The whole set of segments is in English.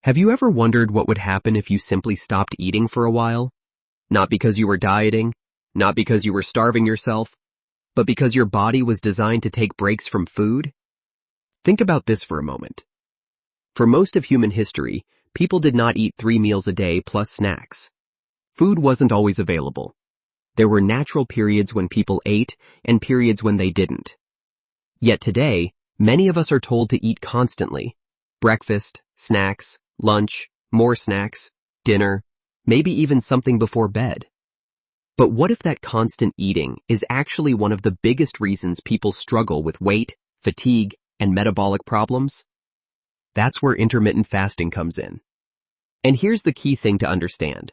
Have you ever wondered what would happen if you simply stopped eating for a while? Not because you were dieting, not because you were starving yourself, but because your body was designed to take breaks from food? Think about this for a moment. For most of human history, people did not eat 3 meals a day plus snacks. Food wasn't always available. There were natural periods when people ate and periods when they didn't. Yet today, many of us are told to eat constantly. Breakfast, snacks, lunch, more snacks, dinner, maybe even something before bed. But what if that constant eating is actually one of the biggest reasons people struggle with weight, fatigue, and metabolic problems? That's where intermittent fasting comes in. And here's the key thing to understand.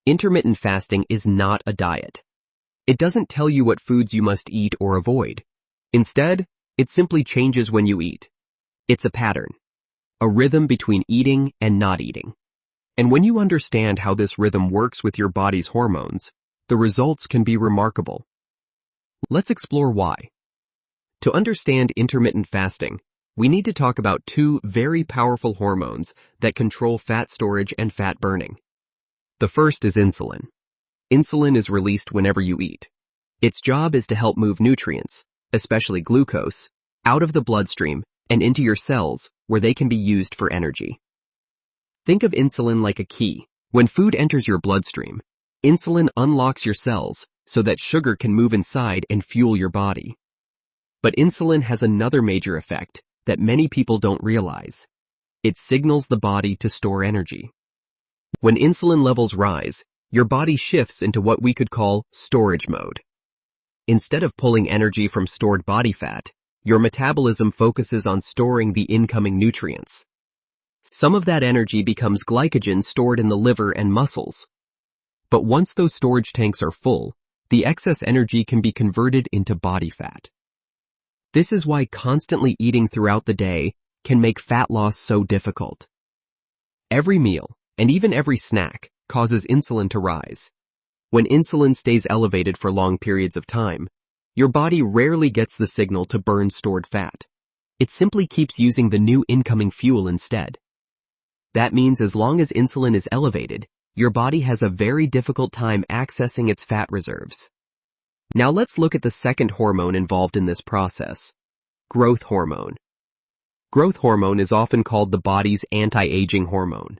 Intermittent fasting is not a diet. It doesn't tell you what foods you must eat or avoid. Instead, it simply changes when you eat. It's a pattern, a rhythm between eating and not eating. And when you understand how this rhythm works with your body's hormones, the results can be remarkable. Let's explore why. To understand intermittent fasting, we need to talk about 2 very powerful hormones that control fat storage and fat burning. The first is insulin. Insulin is released whenever you eat. Its job is to help move nutrients, especially glucose, out of the bloodstream and into your cells where they can be used for energy. Think of insulin like a key. When food enters your bloodstream, insulin unlocks your cells so that sugar can move inside and fuel your body. But insulin has another major effect that many people don't realize. It signals the body to store energy. When insulin levels rise, your body shifts into what we could call storage mode. Instead of pulling energy from stored body fat, your metabolism focuses on storing the incoming nutrients. Some of that energy becomes glycogen stored in the liver and muscles. But once those storage tanks are full, the excess energy can be converted into body fat. This is why constantly eating throughout the day can make fat loss so difficult. Every meal, and even every snack, causes insulin to rise. When insulin stays elevated for long periods of time, your body rarely gets the signal to burn stored fat. It simply keeps using the new incoming fuel instead. That means as long as insulin is elevated, your body has a very difficult time accessing its fat reserves. Now let's look at the second hormone involved in this process, growth hormone. Growth hormone is often called the body's anti-aging hormone.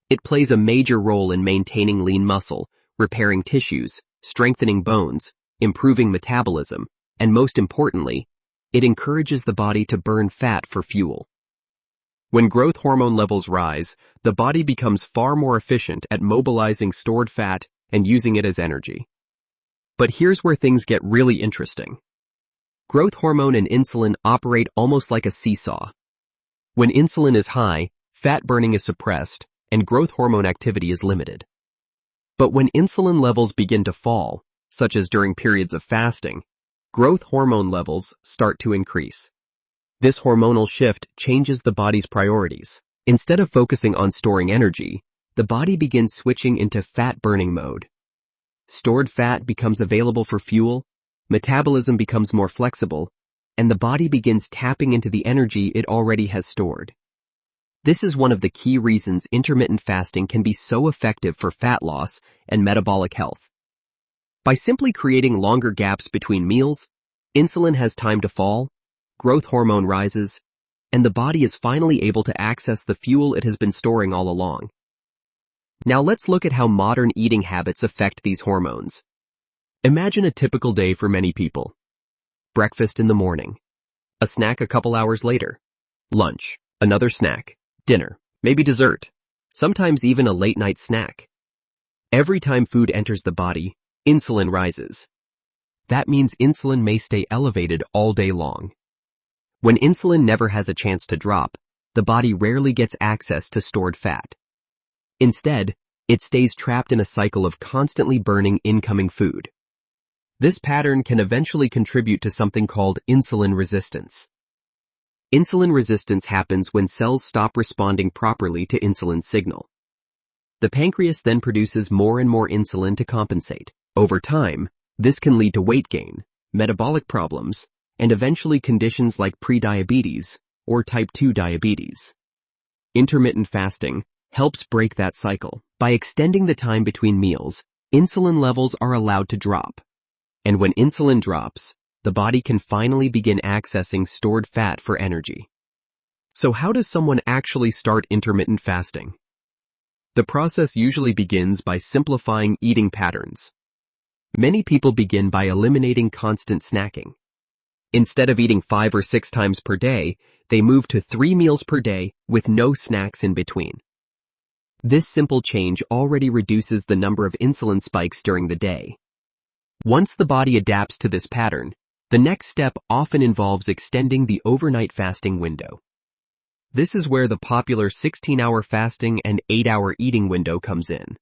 It plays a major role in maintaining lean muscle, repairing tissues, strengthening bones, improving metabolism, and most importantly, it encourages the body to burn fat for fuel. When growth hormone levels rise, the body becomes far more efficient at mobilizing stored fat and using it as energy. But here's where things get really interesting. Growth hormone and insulin operate almost like a seesaw. When insulin is high, fat burning is suppressed, and growth hormone activity is limited. But when insulin levels begin to fall, such as during periods of fasting, growth hormone levels start to increase. This hormonal shift changes the body's priorities. Instead of focusing on storing energy, the body begins switching into fat-burning mode. Stored fat becomes available for fuel, metabolism becomes more flexible, and the body begins tapping into the energy it already has stored. This is one of the key reasons intermittent fasting can be so effective for fat loss and metabolic health. By simply creating longer gaps between meals, insulin has time to fall, growth hormone rises, and the body is finally able to access the fuel it has been storing all along. Now let's look at how modern eating habits affect these hormones. Imagine a typical day for many people. Breakfast in the morning. A snack a couple hours later. Lunch. Another snack. Dinner. Maybe dessert. Sometimes even a late-night snack. Every time food enters the body, insulin rises. That means insulin may stay elevated all day long. When insulin never has a chance to drop, the body rarely gets access to stored fat. Instead, it stays trapped in a cycle of constantly burning incoming food. This pattern can eventually contribute to something called insulin resistance. Insulin resistance happens when cells stop responding properly to insulin's signal. The pancreas then produces more and more insulin to compensate. Over time, this can lead to weight gain, metabolic problems, and eventually conditions like prediabetes or type 2 diabetes. Intermittent fasting helps break that cycle. By extending the time between meals, insulin levels are allowed to drop. And when insulin drops, the body can finally begin accessing stored fat for energy. So how does someone actually start intermittent fasting? The process usually begins by simplifying eating patterns. Many people begin by eliminating constant snacking. Instead of eating 5 or 6 times per day, they move to 3 meals per day with no snacks in between. This simple change already reduces the number of insulin spikes during the day. Once the body adapts to this pattern, the next step often involves extending the overnight fasting window. This is where the popular 16-hour fasting and 8-hour eating window comes in.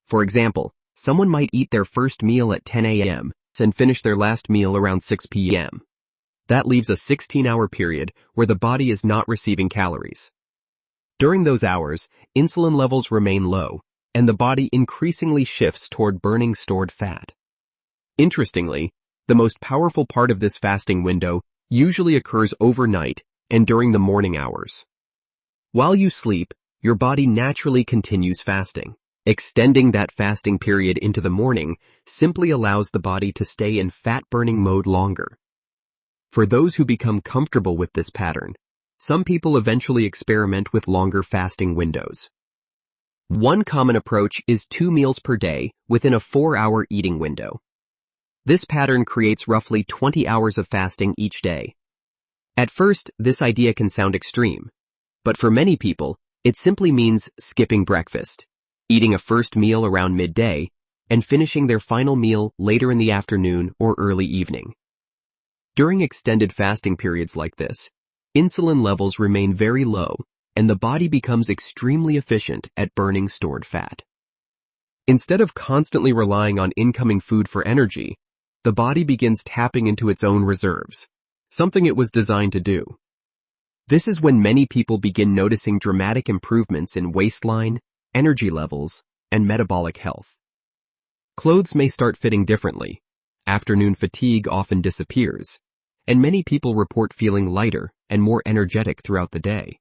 For example, someone might eat their first meal at 10 a.m. and finish their last meal around 6 p.m. That leaves a 16-hour period where the body is not receiving calories. During those hours, insulin levels remain low, and the body increasingly shifts toward burning stored fat. Interestingly, the most powerful part of this fasting window usually occurs overnight and during the morning hours. While you sleep, your body naturally continues fasting. Extending that fasting period into the morning simply allows the body to stay in fat-burning mode longer. For those who become comfortable with this pattern, some people eventually experiment with longer fasting windows. One common approach is 2 meals per day within a 4-hour eating window. This pattern creates roughly 20 hours of fasting each day. At first, this idea can sound extreme, but for many people, it simply means skipping breakfast, eating a first meal around midday, and finishing their final meal later in the afternoon or early evening. During extended fasting periods like this, insulin levels remain very low, and the body becomes extremely efficient at burning stored fat. Instead of constantly relying on incoming food for energy, the body begins tapping into its own reserves, something it was designed to do. This is when many people begin noticing dramatic improvements in waistline, energy levels, and metabolic health. Clothes may start fitting differently, afternoon fatigue often disappears, and many people report feeling lighter and more energetic throughout the day.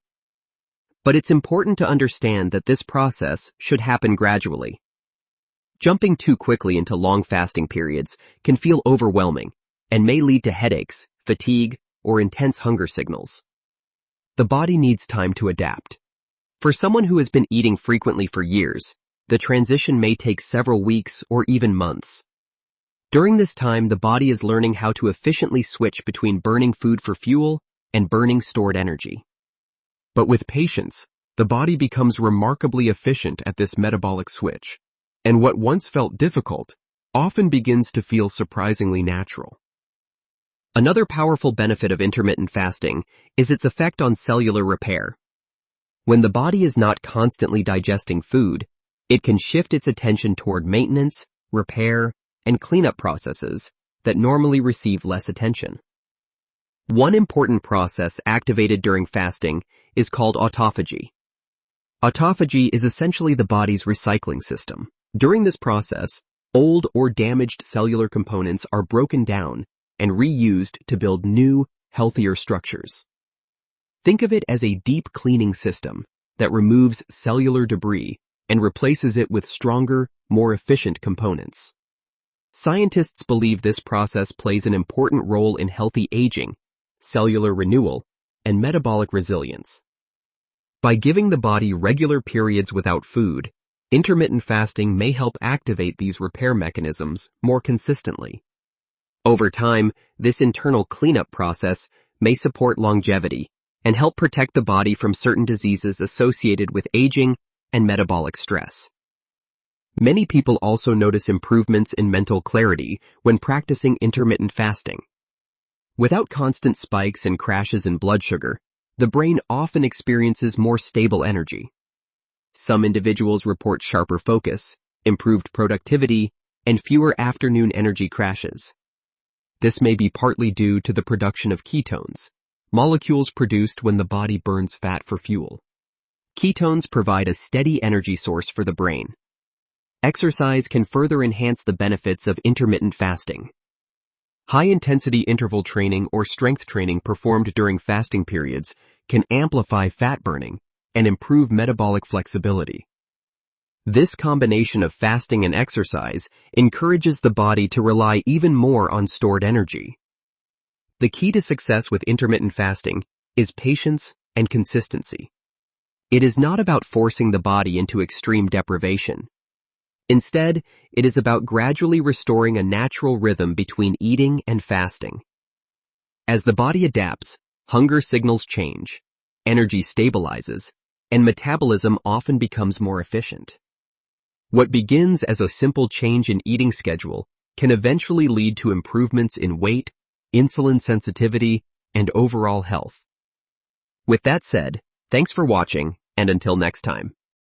But it's important to understand that this process should happen gradually. Jumping too quickly into long fasting periods can feel overwhelming and may lead to headaches, fatigue, or intense hunger signals. The body needs time to adapt. For someone who has been eating frequently for years, the transition may take several weeks or even months. During this time, the body is learning how to efficiently switch between burning food for fuel and burning stored energy. But with patience, the body becomes remarkably efficient at this metabolic switch, and what once felt difficult often begins to feel surprisingly natural. Another powerful benefit of intermittent fasting is its effect on cellular repair. When the body is not constantly digesting food, it can shift its attention toward maintenance, repair, and cleanup processes that normally receive less attention. One important process activated during fasting is called autophagy. Autophagy is essentially the body's recycling system. During this process, old or damaged cellular components are broken down and reused to build new, healthier structures. Think of it as a deep cleaning system that removes cellular debris and replaces it with stronger, more efficient components. Scientists believe this process plays an important role in healthy aging, cellular renewal, and metabolic resilience. By giving the body regular periods without food, intermittent fasting may help activate these repair mechanisms more consistently. Over time, this internal cleanup process may support longevity and help protect the body from certain diseases associated with aging and metabolic stress. Many people also notice improvements in mental clarity when practicing intermittent fasting. Without constant spikes and crashes in blood sugar, the brain often experiences more stable energy. Some individuals report sharper focus, improved productivity, and fewer afternoon energy crashes. This may be partly due to the production of ketones, molecules produced when the body burns fat for fuel. Ketones provide a steady energy source for the brain. Exercise can further enhance the benefits of intermittent fasting. High-intensity interval training or strength training performed during fasting periods can amplify fat burning and improve metabolic flexibility. This combination of fasting and exercise encourages the body to rely even more on stored energy. The key to success with intermittent fasting is patience and consistency. It is not about forcing the body into extreme deprivation. Instead, it is about gradually restoring a natural rhythm between eating and fasting. As the body adapts, hunger signals change, energy stabilizes, and metabolism often becomes more efficient. What begins as a simple change in eating schedule can eventually lead to improvements in weight, insulin sensitivity, and overall health. With that said, thanks for watching, and until next time.